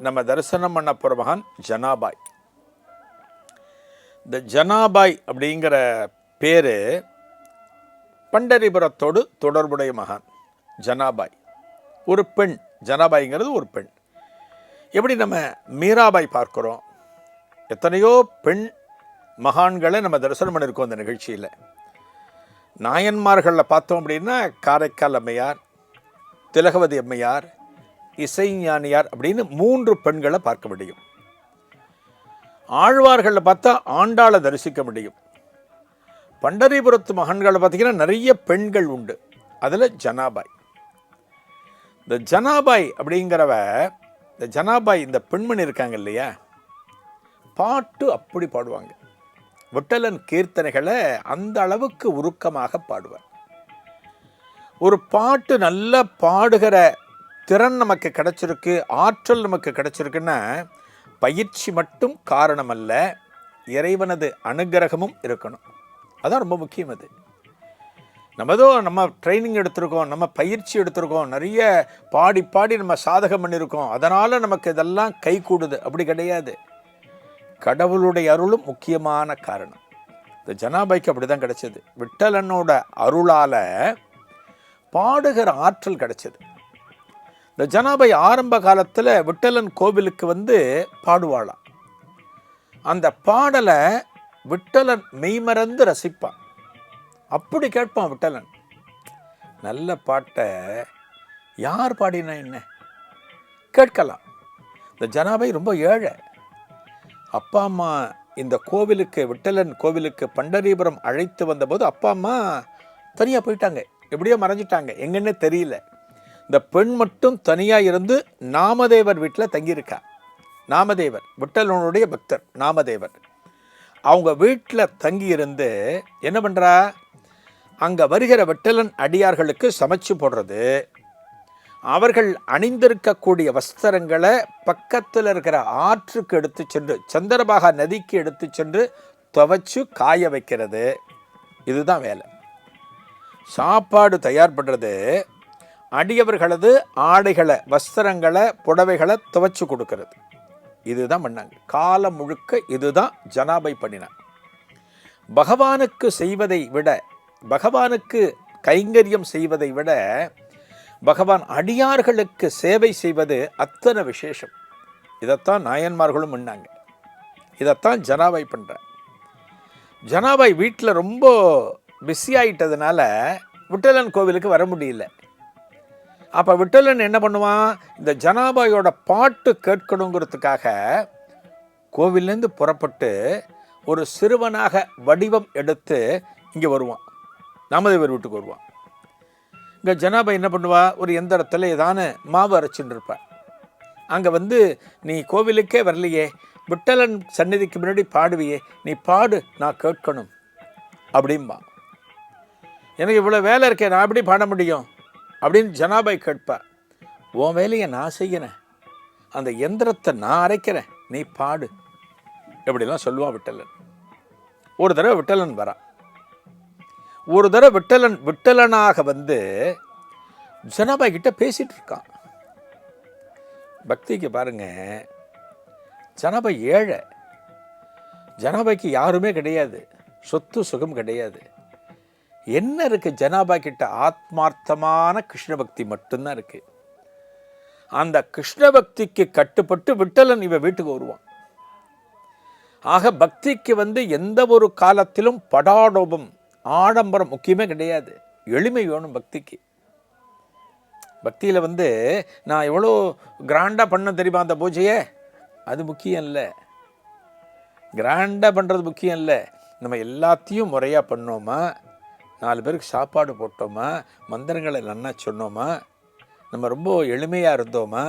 நம்ம தரிசனம் பண்ண போகிற மகான் ஜனாபாய். இந்த ஜனாபாய் அப்படிங்கிற பேர் பண்டரிபுரத்தோடு தொடர்புடைய மகான். ஜனாபாய் ஒரு பெண், ஜனாபாய்ங்கிறது ஒரு பெண். எப்படி நம்ம மீராபாய் பார்க்குறோம், எத்தனையோ பெண் மகான்களை நம்ம தரிசனம் பண்ணியிருக்கோம் இந்த நிகழ்ச்சியில். நாயன்மார்களில் பார்த்தோம் அப்படின்னா காரைக்கால் அம்மையார், திலகவதி அம்மையார், இசைஞானியார் அப்படின்னு 3 பெண்களை பார்க்க முடியும். ஆழ்வார்களில் பார்த்தா ஆண்டாளை தரிசிக்க முடியும். பண்டரிபுரத்து மகான்களை பார்த்திங்கன்னா நிறைய பெண்கள் உண்டு. அதில் ஜனாபாய், இந்த ஜனாபாய் அப்படிங்கிறவ, இந்த ஜனாபாய் இந்த பெண்மணி இருக்காங்க இல்லையா, பாட்டு அப்படி பாடுவாங்க. விட்டலன் கீர்த்தனைகளை அந்த அளவுக்கு உருக்கமாக பாடுவார். ஒரு பாட்டு நல்லா பாடுகிற திறன் நமக்கு கிடைச்சிருக்கு, ஆற்றல் நமக்கு கிடைச்சிருக்குன்னா பயிற்சி மட்டும் காரணம் அல்ல, இறைவனது அனுகிரகமும் இருக்கணும். அதான் ரொம்ப முக்கியம். அது நம்ம ட்ரைனிங் எடுத்திருக்கோம், நம்ம பயிற்சி எடுத்திருக்கோம், நிறைய பாடி பாடி நம்ம சாதகம் பண்ணியிருக்கோம், அதனால் நமக்கு இதெல்லாம் கை கூடுது, அப்படி கிடையாது. கடவுளுடைய அருளும் முக்கியமான காரணம். இந்த ஜனாபாய்க்கு அப்படி தான் கிடைச்சது. விட்டலனோட அருளால் பாடுகிற ஆற்றல் கிடைச்சது. இந்த ஜனாபாய் ஆரம்ப காலத்தில் விட்டலன் கோவிலுக்கு வந்து பாடுவாளாம். அந்த பாடலை விட்டலன் மெய்மறந்து ரசிப்பான். அப்படி கேட்பான் விட்டலன். நல்ல பாட்டை யார் பாடினா என்ன கேட்கலாம். இந்த ஜனாபாய் ரொம்ப ஏழை. அப்பா அம்மா இந்த கோவிலுக்கு, விட்டலன் கோவிலுக்கு பண்டரிபுரம் அழைத்து வந்தபோது அப்பா அம்மா தனியாக போயிட்டாங்க, எப்படியோ மறைஞ்சிட்டாங்க, எங்கன்னே தெரியல. இந்த பெண் மட்டும் தனியாக இருந்து நாமதேவர் வீட்டில் தங்கியிருக்கா. நாமதேவர் விட்டலனுடைய பக்தர் நாமதேவர். அவங்க வீட்டில் தங்கியிருந்து என்ன பண்ணுறா, அங்கே வருகிற விட்டலன் அடியார்களுக்கு சமைச்சு போடுறது, அவர்கள் அணிந்திருக்கக்கூடிய வஸ்திரங்களை பக்கத்தில் இருக்கிற ஆற்றுக்கு எடுத்து சென்று, சந்திரபாகா நதிக்கு எடுத்து சென்று துவைச்சு காய வைக்கிறது, இதுதான் வேலை. சாப்பாடு தயார் பண்ணுறது, அடியவர்களது ஆடைகளை, வஸ்திரங்களை, புடவைகளை துவைச்சு கொடுக்கறது, இதுதான் பண்ணாங்க. காலம் முழுக்க இதுதான் ஜனாபாய் பண்ணினார். பகவானுக்கு செய்வதை விட, பகவானுக்கு கைங்கரியம் செய்வதை விட பகவான் அடியார்களுக்கு சேவை செய்வது அத்தனை விசேஷம். இதைத்தான் நாயன்மார்களும் பண்ணாங்க. இதைத்தான் ஜனாபாய் பண்ணுறார். ஜனாபாய் வீட்டில் ரொம்ப பிஸி ஆகிட்டதுனால விட்டலன் கோவிலுக்கு வர முடியல. அப்போ விட்டலன் என்ன பண்ணுவான், இந்த ஜனாபாயோட பாட்டு கேட்கணுங்கிறதுக்காக கோவிலேருந்து புறப்பட்டு ஒரு சிறுவனாக வடிவம் எடுத்து இங்கே வருவான், நாமதேவர் வீட்டுக்கு வருவான். இங்கே ஜனாபாய் என்ன பண்ணுவா, ஒரு எந்திரத்தில் ஏதான மாவு அரைச்சின்னு இருப்பாள். அங்கே வந்து, நீ கோவிலுக்கே வரலையே, விட்டலன் சந்நிதிக்கு முன்னாடி பாடுவியே, நீ பாடு, நான் கேட்கணும் அப்படின்பா. எனக்கு இவ்வளோ வேலை இருக்கே, நான் எப்படி பாட முடியும் அப்படின்னு ஜனாபாய் கேட்பா. உன் வேலையை நான் செய்கிறேன், அந்த எந்திரத்தை நான் அரைக்கிறேன், நீ பாடு எப்படிலாம் சொல்லுவான் விட்டலன். ஒரு தடவை விட்டலன் வரான். ஒரு தடவை விட்டலனாக வந்து ஜனாபாய் கிட்ட பேசிட்டு இருக்கான். பக்திக்கு பாருங்க, ஜனாபாய் ஏழை. ஜனாபாய்க்கு யாருமே கிடையாது, சொத்து சுகம் கிடையாது. என்ன இருக்கு ஜனாபாய் கிட்ட? ஆத்மார்த்தமான கிருஷ்ண பக்தி மட்டும்தான் இருக்கு. அந்த கிருஷ்ண பக்திக்கு கட்டுப்பட்டு விட்டலன் இவ வீட்டுக்கு வருவான். ஆக பக்திக்கு வந்து எந்த ஒரு காலத்திலும் படாடோபம், ஆடம்பரம் முக்கியமே கிடையாது, எளிமை வேணும் பக்திக்கு. பக்தியில் வந்து நான் எவ்வளோ கிராண்டாக பண்ண தெரியுமா அந்த பூஜையை, அது முக்கியம் இல்லை. கிராண்டாக பண்ணுறது முக்கியம் இல்லை. நம்ம எல்லாத்தையும் முறையாக பண்ணோமா, 4 பேருக்கு சாப்பாடு போட்டோமா, மந்திரங்களை நன்னா சொன்னோமா, நம்ம ரொம்ப எளிமையாக இருந்தோமா,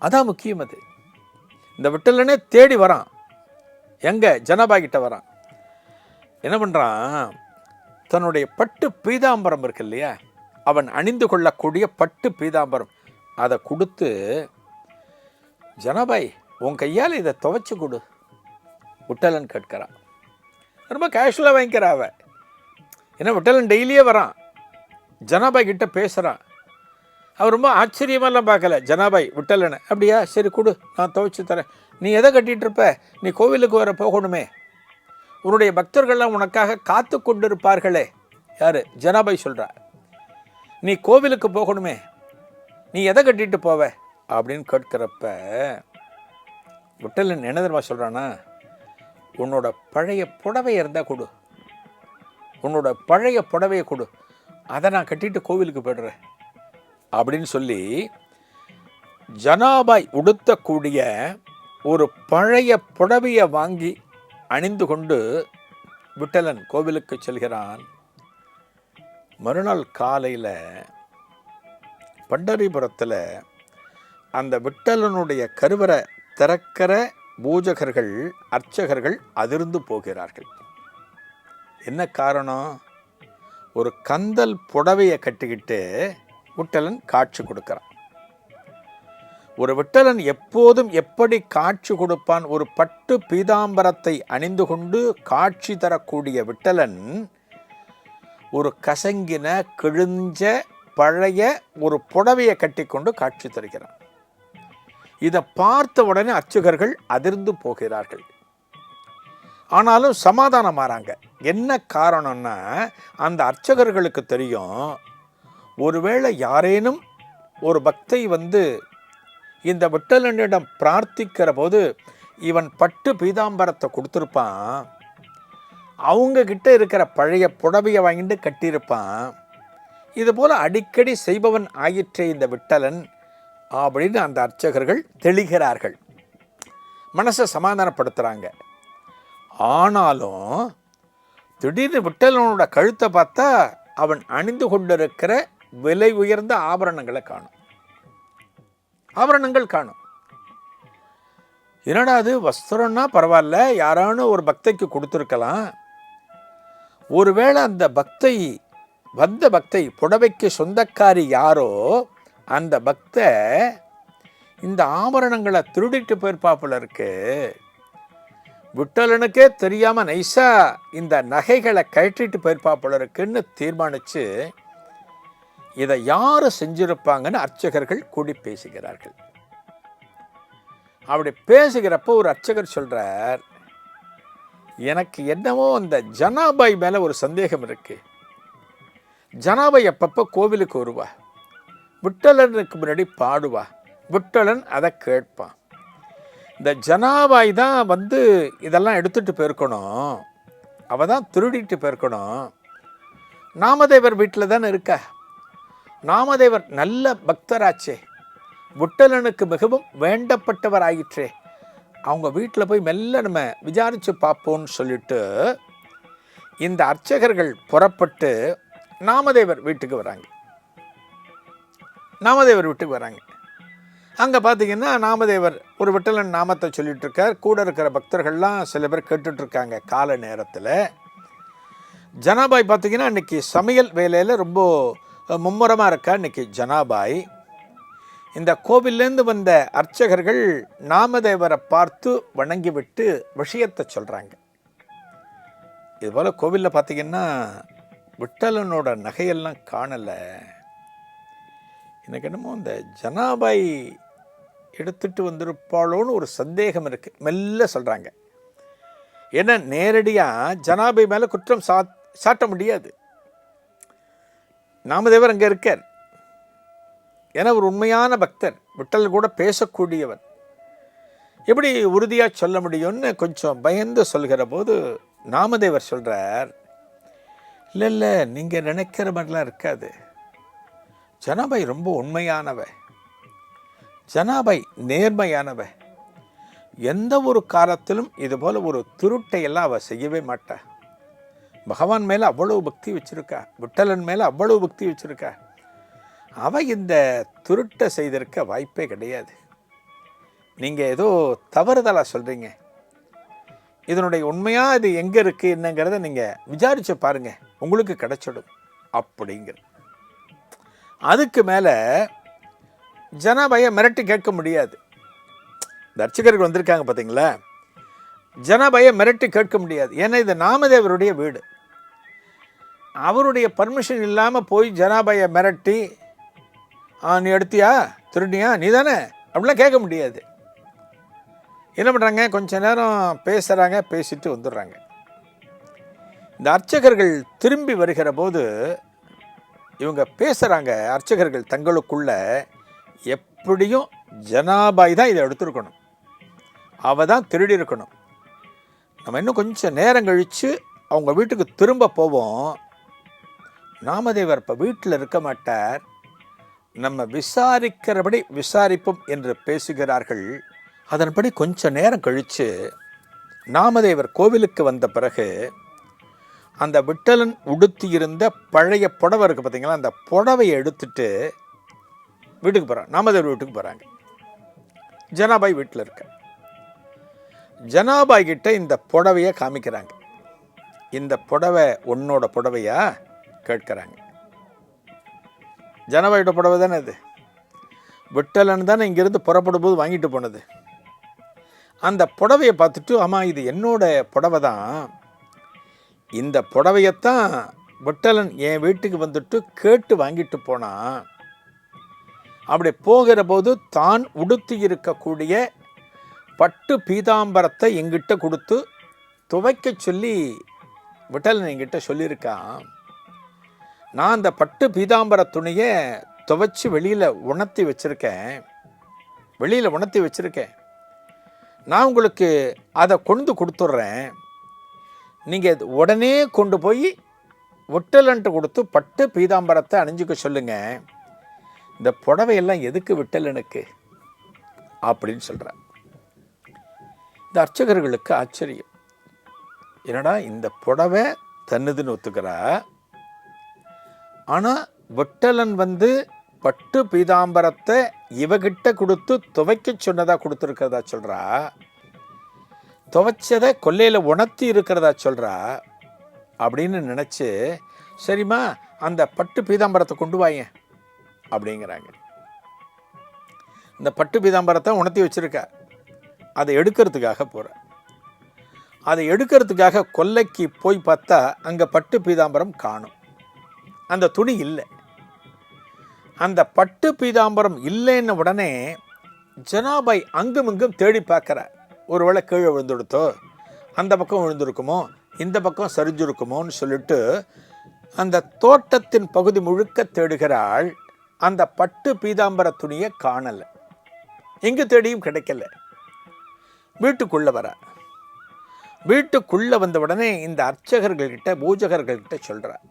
அதான் முக்கியம். அது இந்த விட்டலனே தேடி வரான். எங்கே? ஜனாபாய் கிட்ட வரான். என்ன பண்ணுறான், தன்னுடைய பட்டு பீதாம்பரம் இருக்கு இல்லையா, அவன் அணிந்து கொள்ளக்கூடிய பட்டு பீதாம்பரம் அதை கொடுத்து, ஜனாபாய் உன் கையால் இதை துவைச்சி கொடு விட்டலன் கேட்கிறான். ரொம்ப கேஷுவலாக வாங்கிக்கிறா அவ. ஏன்னா விட்டலன் டெய்லியே வரான், ஜனாபாய் கிட்ட பேசுகிறான். அவர் ரொம்ப ஆச்சரியமெல்லாம் பார்க்கல. ஜனாபாய் விட்டலனை, அப்படியா, சரி கொடு, நான் துவைச்சு தரேன். நீ எதை கட்டிகிட்டு இருப்ப? நீ கோவிலுக்கு வர போகணுமே, உன்னுடைய பக்தர்கள்லாம் உனக்காக காத்து கொண்டு இருப்பார்களே. யார்? ஜனாபாய் சொல்கிறா. நீ கோவிலுக்கு போகணுமே, நீ எதை கட்டிட்டு போவ அப்படின்னு கேட்குறப்ப விட்டலன் என்ன தெரியுமா சொல்கிறானா, உன்னோட பழைய புடவை இருந்தால் கொடு, உன்னோட பழைய புடவையை கொடு, அதை நான் கட்டிட்டு கோவிலுக்கு போய்டுறேன் அப்படின்னு சொல்லி ஜனாபாய் உடுத்தக்கூடிய ஒரு பழைய புடவையை வாங்கி அணிந்து கொண்டு விட்டலன் கோவிலுக்கு செல்கிறான். மறுநாள் காலையில் பண்டரிபுரத்தில் அந்த விட்டலனுடைய கருவறை திறக்கிற பூஜகர்கள், அர்ச்சகர்கள் அதிர்ந்து போகிறார்கள். என்ன காரணம்? ஒரு கந்தல் புடவையை கட்டிக்கிட்டு விட்டலன் காட்சி கொடுக்கிறான். ஒரு விட்டலன் எப்போதும் எப்படி காட்சி கொடுப்பான்? ஒரு பட்டு பீதாம்பரத்தை அணிந்து கொண்டு காட்சி தரக்கூடிய விட்டலன் ஒரு கசங்கின கிழிஞ்ச பழைய ஒரு புடவையை கட்டி கொண்டு காட்சி தருகிறான். இதை பார்த்த உடனே அர்ச்சகர்கள் அதிர்ந்து போகிறார்கள். ஆனாலும் சமாதானமாறாங்க. என்ன காரணம்னா, அந்த அர்ச்சகர்களுக்கு தெரியும், ஒருவேளை யாரேனும் ஒரு பக்தை இந்த விட்டலனிடம் பிரார்த்திக்கிற போது இவன் பட்டு பீதாம்பரத்தை கொடுத்துருப்பான், அவங்க கிட்ட இருக்கிற பழைய புடவையை வாங்கிட்டு கட்டியிருப்பான், இதுபோல் அடிக்கடி செய்பவன் ஆயிற்றே இந்த விட்டலன் அப்படின்னு அந்த அர்ச்சகர்கள் தெளிகிறார்கள், மனசை சமாதானப்படுத்துகிறாங்க. ஆனாலும் திடீர்னு விட்டலனோட கழுத்தை பார்த்தா அவன் அணிந்து கொண்டிருக்கிற விலை உயர்ந்த ஆபரணங்களை காணும். ஆபரணங்கள் காணும். என்னடா அது, வஸ்திரம்னா பரவாயில்ல, யாரானு ஒரு பக்தைக்கு கொடுத்துருக்கலாம், ஒருவேளை அந்த வந்த பக்தை புடவைக்கு சொந்தக்காரி யாரோ அந்த பக்தை இந்த ஆபரணங்களை திருடிட்டு போயிருப்பாப்புல இருக்கு, விட்டலனுக்கே தெரியாமல் நைஸா இந்த நகைகளை கழட்டிட்டு போயிருப்பாப்புல இருக்குன்னு தீர்மானித்து இதை யார் செஞ்சிருப்பாங்கன்னு அர்ச்சகர்கள் கூடி பேசுகிறார்கள். அப்படி பேசுகிறப்போ ஒரு அர்ச்சகர் சொல்கிறார், எனக்கு என்னவோ அந்த ஜனாபாய் மேலே ஒரு சந்தேகம் இருக்கு. ஜனாபாய் அப்பப்போ கோவிலுக்கு வருவா, விட்டலனுக்கு முன்னாடி பாடுவா, விட்டலன் அதை கேட்பான். இந்த ஜனாபாய் தான் இதெல்லாம் எடுத்துகிட்டு போயிருக்கணும், அவள் தான் திருடிட்டு போயிருக்கணும். நாமதேவர் வீட்டில் தானே இருக்கா, நாமதேவர் நல்ல பக்தராச்சே, விட்டலனுக்கு மிகவும் வேண்டப்பட்டவர் ஆயிற்றே, அவங்க வீட்டில் போய் மெல்ல நம்ம விசாரித்து பார்ப்போம்னு சொல்லிட்டு இந்த அர்ச்சகர்கள் புறப்பட்டு நாமதேவர் வீட்டுக்கு வராங்க. நாமதேவர் வீட்டுக்கு வராங்க. அங்கே பார்த்தீங்கன்னா நாமதேவர் ஒரு விட்டலன் நாமத்தை சொல்லிட்டு இருக்கார். கூட இருக்கிற பக்தர்கள்லாம் சில பேர் கேட்டுட்ருக்காங்க. கால நேரத்தில் ஜனாபாய் பார்த்தீங்கன்னா இன்றைக்கி சமையல் வேலையில் ரொம்ப மும்முரமாக இருக்கா. இன்றைக்கி ஜனாபாய் இந்த கோவிலேருந்து வந்த அர்ச்சகர்கள் நாமதேவரை பார்த்து வணங்கிவிட்டு விஷயத்தை சொல்கிறாங்க. இதுபோல் கோவிலில் பார்த்திங்கன்னா விட்டலனோட நகையெல்லாம் காணலை, எனக்கு என்னமோ இந்த ஜனாபாய் எடுத்துகிட்டு வந்திருப்பாளோன்னு ஒரு சந்தேகம் இருக்குது மெல்ல சொல்கிறாங்க. ஏன்னா நேரடியாக ஜனாபாய் மேலே குற்றம் சாட்ட முடியாது. நாமதேவர் அங்கே இருக்கார், ஏன்னா ஒரு உண்மையான பக்தர், விட்டல் கூட பேசக்கூடியவர், எப்படி உறுதியாக சொல்ல முடியும்னு கொஞ்சம் பயந்து சொல்கிற போது நாமதேவர் சொல்கிறார், இல்லை இல்லை, நீங்கள் நினைக்கிற மாதிரிலாம் இருக்காது, ஜனாபாய் ரொம்ப உண்மையானவ, ஜனாபாய் நேர்மையானவ, எந்த ஒரு காலத்திலும் இதுபோல் ஒரு திருட்டையெல்லாம் அவள் செய்யவே மாட்டா, பகவான் மேலே அவ்வளவு பக்தி வச்சுருக்கா, விட்டலன் மேலே அவ்வளவு பக்தி வச்சுருக்கா, அவள் இந்த திருட்டை செய்திருக்க வாய்ப்பே கிடையாது, நீங்கள் ஏதோ தவறுதலாக சொல்கிறீங்க, இதனுடைய உண்மையாக இது எங்கே இருக்குது என்னங்கிறத நீங்கள் விசாரித்து பாருங்கள், உங்களுக்கு கிடைச்சிடும் அப்படிங்கிற. அதுக்கு மேலே ஜனாபாயை மிரட்டி கேட்க முடியாது. இந்த அர்ச்சகர்கள் வந்திருக்காங்க பார்த்தீங்களா, ஜனாபாயை மிரட்டி கேட்க முடியாது. ஏன்னா இது நாமதேவருடைய வீடு, அவருடைய பர்மிஷன் இல்லாமல் போய் ஜனாபாயை மிரட்டி நீ எடுத்தியா, திருடியா, நீ தானே அப்படிலாம் கேட்க முடியாது. என்ன பண்ணுறாங்க, கொஞ்ச நேரம் பேசுகிறாங்க, பேசிட்டு வந்துடுறாங்க. இந்த அர்ச்சகர்கள் திரும்பி வருகிற போது இவங்க பேசுகிறாங்க. அர்ச்சகர்கள் தங்களுக்குள்ள, எப்படியும் ஜனாபாய் தான் இதை எடுத்துருக்கணும், அவள் தான் திருடி இருக்கணும், நம்ம இன்னும் கொஞ்சம் நேரம் கழித்து அவங்க வீட்டுக்கு திரும்ப போவோம், நாமதேவர் இப்போ வீட்டில் இருக்க மாட்டார், நம்ம விசாரிக்கிறபடி விசாரிப்போம் என்று பேசுகிறார்கள். அதன்படி கொஞ்சம் நேரம் கழித்து நாமதேவர் கோவிலுக்கு வந்த பிறகு அந்த விட்டலன் உடுத்தியிருந்த பழைய புடவை இருக்குது பார்த்தீங்களா, அந்த புடவையை எடுத்துட்டு வீட்டுக்கு போகிறாங்க. நாமதேவர் வீட்டுக்கு போகிறாங்க. ஜனாபாய் வீட்டில் இருக்க. ஜனாபாய் கிட்ட இந்த புடவையை காமிக்கிறாங்க. இந்த புடவை உன்னோட புடவையா கேட்குறாங்க. ஜனாபாயோட புடவை தானே அது, விட்டலன் தானே இங்கேருந்து புறப்படும் போது வாங்கிட்டு போனது. அந்த புடவையை பார்த்துட்டு, ஆமாம் இது என்னோட புடவை தான், இந்த புடவையத்தான் விட்டலன் என் வீட்டுக்கு வந்துட்டு கேட்டு வாங்கிட்டு போனான், அப்படி போகிற போது தான் உடுத்தி இருக்கக்கூடிய பட்டு பீதாம்பரத்தை எங்கிட்ட கொடுத்து துவைக்க சொல்லி விட்டலன் என்கிட்ட சொல்லியிருக்கான், நான் அந்த பட்டு பீதாம்பர துணியை துவைச்சி வெளியில் உணர்த்தி வச்சுருக்கேன், நான் உங்களுக்கு அதை கொண்டு கொடுத்துட்றேன், நீங்கள் உடனே கொண்டு போய் விட்டலன்ட்டு கொடுத்து பட்டு பீதாம்பரத்தை அணிஞ்சிக்க சொல்லுங்கள், இந்த புடவையெல்லாம் எதுக்கு விட்டலனுக்கு அப்படின்னு சொல்கிறார். இந்த அர்ச்சகர்களுக்கு ஆச்சரியம், என்னடா இந்த புடவை தன்னுதுன்னு ஒத்துக்கிறா, ஆனால் விட்டலன் பட்டு பீதாம்பரத்தை இவகிட்ட கொடுத்து துவைக்க சொன்னதா கொடுத்துருக்கிறதா சொல்கிறா, துவைச்சதை கொல்லையில் உணர்த்தி இருக்கிறதா சொல்கிறா அப்படின்னு நினச்சி, சரிம்மா அந்த பட்டு பீதாம்பரத்தை கொண்டு வாங்க அப்படிங்கிறாங்க. இந்த பட்டு பீதாம்பரத்தை உணர்த்தி வச்சுருக்க, அதை எடுக்கிறதுக்காக போகிறேன். அதை எடுக்கிறதுக்காக கொல்லைக்கு போய் பார்த்தா அங்கே பட்டு பீதாம்பரம் காணும், அந்த துணி இல்லை. அந்த பட்டு பீதாம்பரம் இல்லைன்னு உடனே ஜனாபாய் அங்கும் இங்கும் தேடி பார்க்குறார். ஒருவேளை கீழே விழுந்துடுத்தோ, அந்த பக்கம் விழுந்திருக்குமோ, இந்த பக்கம் சரிஞ்சிருக்குமோன்னு சொல்லிட்டு அந்த தோட்டத்தின் பகுதி முழுக்க தேடுகிறாள். அந்த பட்டு பீதாம்பர துணியை காணலை, எங்கே தேடியும் கிடைக்கல. வீட்டுக்குள்ளே வர, வீட்டுக்குள்ளே வந்த உடனே இந்த அர்ச்சகர்கள்கிட்ட பூஜகர்கள்கிட்ட சொல்கிறார்,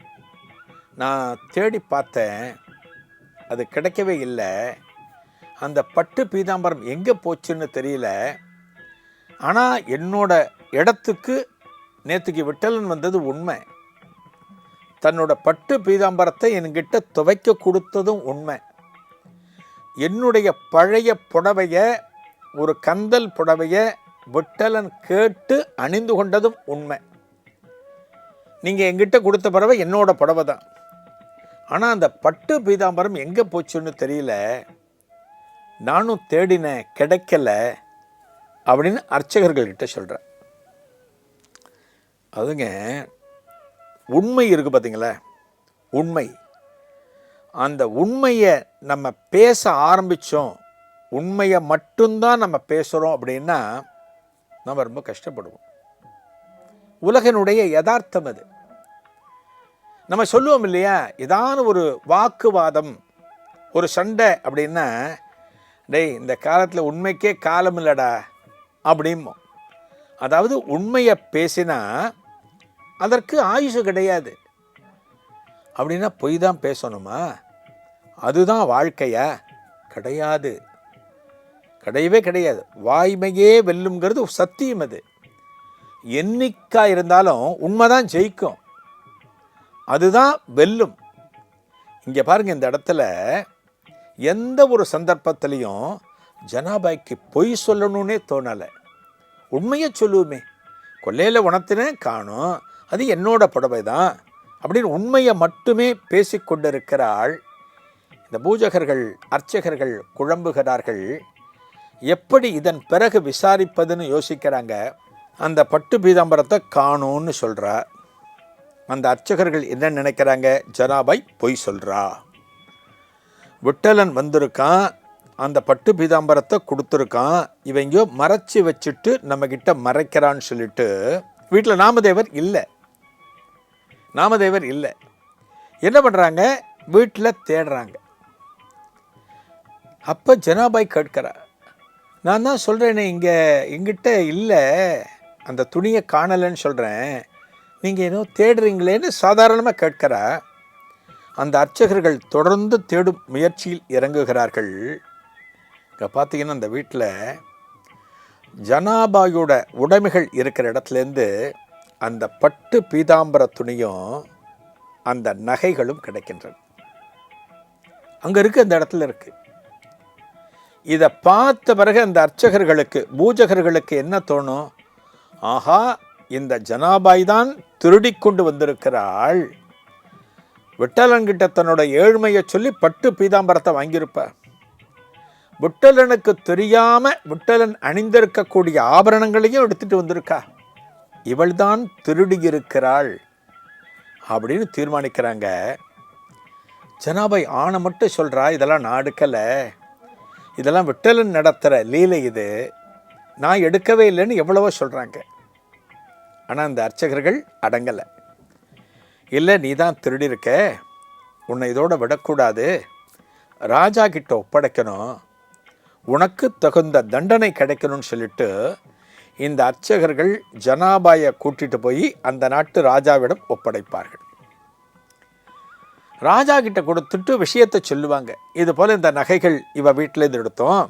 நான் தேடி பார்த்தேன், அது கிடைக்கவே இல்லை, அந்த பட்டு பீதாம்பரம் எங்கே போச்சுன்னு தெரியல, ஆனால் என்னோட இடத்துக்கு நேற்றுக்கு விட்டலன் வந்தது உண்மை, தன்னோட பட்டு பீதாம்பரத்தை என்கிட்ட துவைக்க கொடுத்ததும் உண்மை, என்னுடைய பழைய புடவையை, ஒரு கந்தல் புடவையை விட்டலன் கேட்டு அணிந்து கொண்டதும் உண்மை, நீங்கள் என்கிட்ட கொடுத்த புடவை என்னோட புடவை தான், ஆனால் அந்த பட்டு பீதாம்பரம் எங்கே போச்சுன்னு தெரியல, நானும் தேடினேன் கிடைக்கல அப்படின்னு அர்ச்சகர்கள்கிட்ட சொல்கிறேன். அதுங்க உண்மை இருக்குது பார்த்தீங்களா, உண்மை, அந்த உண்மையை நம்ம பேச ஆரம்பித்தோம், உண்மையை மட்டும்தான் நம்ம பேசுகிறோம் அப்படின்னா நம்ம ரொம்ப கஷ்டப்படுவோம். உலகினுடைய யதார்த்தம் அது. நம்ம சொல்லுவோம் இல்லையா, ஏதான ஒரு வாக்குவாதம், ஒரு சண்டை அப்படின்னா, டேய் இந்த காலத்தில் உண்மைக்கே காலம் இல்லைடா அப்படிமோ. அதாவது உண்மையை பேசினா அதற்கு ஆயுசு கிடையாது. அப்படின்னா பொய் தான் பேசணுமா, அதுதான் வாழ்க்கையா? கிடையாது, கிடையவே கிடையாது. வாய்மையே வெல்லுங்கிறது சத்தியம். அது என்னைக்கா இருந்தாலும் உண்மைதான் ஜெயிக்கும், அதுதான் வெல்லும். இங்கே பாருங்கள், இந்த இடத்துல எந்த ஒரு சந்தர்ப்பத்திலையும் ஜனாபாய்க்கு பொய் சொல்லணும்னே தோணலை. உண்மையை சொல்லுவோமே, கொல்லையில் உணர்த்தினேன் காணும், அது என்னோட புடவை தான் அப்படின்னு உண்மையை மட்டுமே பேசிக்கொண்டிருக்கிறாள். இந்த பூஜகர்கள் அர்ச்சகர்கள் குழம்புகிறார்கள். எப்படி இதன் பிறகு விசாரிப்பதுன்னு யோசிக்கிறாங்க. அந்த பட்டு பீதாம்பரத்தை காணும்னு சொல்கிறா. அந்த அர்ச்சகர்கள் என்ன நினைக்கிறாங்க, ஜனாபாய் பொய் சொல்கிறா. விட்டலன் வந்திருக்கான், அந்த பட்டு பீதாம்பரத்தை கொடுத்துருக்கான், இவங்கயோ மறைச்சி வச்சுட்டு நம்மக்கிட்ட மறைக்கிறான்னு சொல்லிட்டு வீட்டில் நாமதேவர் இல்லை. என்ன பண்ணுறாங்க, வீட்டில் தேடுறாங்க. அப்போ ஜனாபாய் கேட்கிறா, நான் தான் சொல்கிறேனே எங்கிட்ட இல்லை, அந்த துணியை காணலைன்னு சொல்கிறேன், நீங்கள் ஏதோ தேடுறீங்களேன்னு சாதாரணமாக கேட்கிறா. அந்த அர்ச்சகர்கள் தொடர்ந்து தேடும் முயற்சியில் இறங்குகிறார்கள். இங்கே பார்த்தீங்கன்னா அந்த வீட்டில் ஜனாபாயோட உடைமைகள் இருக்கிற இடத்துலேருந்து அந்த பட்டு பீதாம்பர துணியும் அந்த நகைகளும் கிடைக்கின்றன. அங்கே இருக்குது, அந்த இடத்துல இருக்குது. இதை பார்த்த பிறகு அந்த அர்ச்சகர்களுக்கு, பூஜகர்களுக்கு என்ன தோணும், ஆஹா, இந்த ஜனாபாய் தான் திருடி கொண்டு வந்திருக்கிறாள், விட்டலன்கிட்ட தன்னோட ஏழ்மையை சொல்லி பட்டு பீதாம்பரத்தை வாங்கியிருப்பார், விட்டலனுக்கு தெரியாம விட்டலன் அணிந்திருக்கக்கூடிய ஆபரணங்களையும் எடுத்துட்டு வந்திருக்கா, இவள்தான் திருடி இருக்கிறாள் அப்படின்னு தீர்மானிக்கிறாங்க. ஜனாபாய் ஆணை மட்டும் சொல்றா, இதெல்லாம் நான் எடுக்கலை, இதெல்லாம் விட்டலன் நடத்துகிற லீலை, இது நான் எடுக்கவே இல்லைன்னு எவ்வளவோ சொல்கிறாங்க. ஆனால் அந்த அர்ச்சகர்கள் அடங்கலை. இல்லை, நீ தான் திருடி இருக்க, உன்னை இதோட விடக்கூடாது, ராஜா கிட்ட ஒப்படைக்கணும், உனக்கு தகுந்த தண்டனை கிடைக்கணும்னு சொல்லிட்டு இந்த அர்ச்சகர்கள் ஜனாபாயை கூட்டிட்டு போய் அந்த நாட்டு ராஜாவிடம் ஒப்படைப்பார்கள். ராஜா கிட்ட கொடுத்துட்டு விஷயத்தை சொல்லுவாங்க. இது போல் இந்த நகைகள் இவ வீட்டிலேருந்து எடுத்தோம்,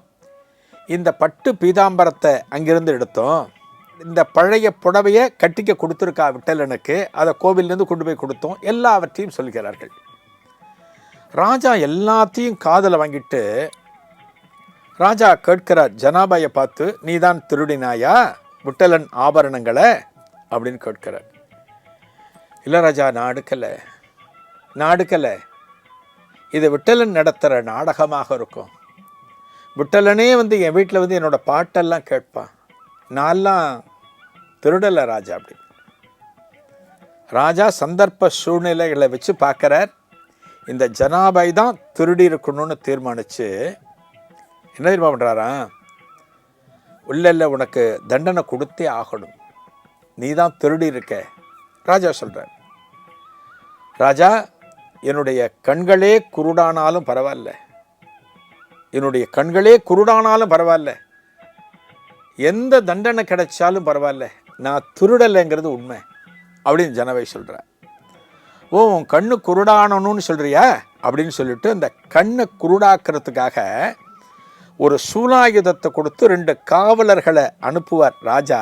இந்த பட்டு பீதாம்பரத்தை அங்கிருந்து எடுத்தோம், இந்த பழைய புடவையை கட்டிக்க கொடுத்துருக்கா விட்டலனுக்கு, அதை கோவிலேருந்து கொண்டு போய் கொடுத்தோம், எல்லாவற்றையும் சொல்கிறார்கள். ராஜா எல்லாத்தையும் காதில் வாங்கிட்டு ராஜா கேட்கிறார் ஜனாபாயை பார்த்து, நீ தான் திருடினாயா விட்டலன் ஆபரணங்களை அப்படின்னு கேட்கிறார். இல்லை ராஜா, நான் எடுக்கலை, இது விட்டலன் நடத்துகிற நாடகமாக இருக்கும், விட்டலனே என் வீட்டில் என்னோடய பாட்டெல்லாம் கேட்பான், நான்லாம் திருடலை ராஜா அப்படி. ராஜா சந்தர்ப்ப சூழ்நிலைகளை வச்சு பார்க்குறார், இந்த ஜனாபாய் தான் திருடி இருக்கணும்னு தீர்மானித்து என்ன தீர்மானம் பண்ணுறாரா, இல்லை உனக்கு தண்டனை கொடுத்தே ஆகணும், நீ தான் திருடி இருக்க ராஜா சொல்கிறார். ராஜா, என்னுடைய கண்களே குருடானாலும் பரவாயில்ல, எந்த தண்டனை கிடைச்சாலும் பரவாயில்ல, நான் திருடலைங்கிறது உண்மை அப்படின்னு ஜனாபாய் சொல்கிறார். ஓ, உன் கண்ணு குருடானணும்னு சொல்கிறியா அப்படின்னு சொல்லிட்டு அந்த கண்ணை குருடாக்கிறதுக்காக ஒரு சூலாயுதத்தை கொடுத்து 2 காவலர்களை அனுப்புவார் ராஜா.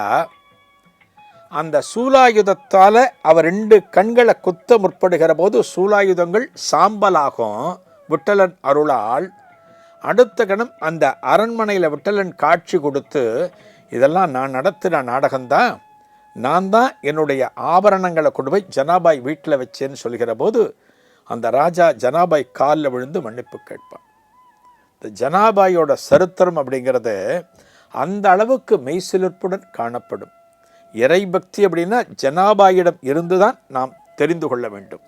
அந்த சூலாயுதத்தால் அவர் 2 கண்களை குத்த முற்படுகிற போது சூலாயுதங்கள் சாம்பலாகும் விட்டலன் அருளால். அடுத்த கணம் அந்த அரண்மனையில் விட்டலன் காட்சி கொடுத்து, இதெல்லாம் நான் நடத்தின நாடகம்தான், நான் தான் என்னுடைய ஆபரணங்களை கொண்டு போய் ஜனாபாய் வீட்டில் வச்சேன்னு சொல்கிற போது அந்த ராஜா ஜனாபாய் காலில் விழுந்து மன்னிப்பு கேட்பான். இந்த ஜனாபாயோட சரித்திரம் அப்படிங்கிறது அந்த அளவுக்கு மெய்சிலிர்ப்புடன் காணப்படும். இறைபக்தி அப்படின்னா ஜனாபாயிடம் இருந்துதான் நாம் தெரிந்து கொள்ள வேண்டும்.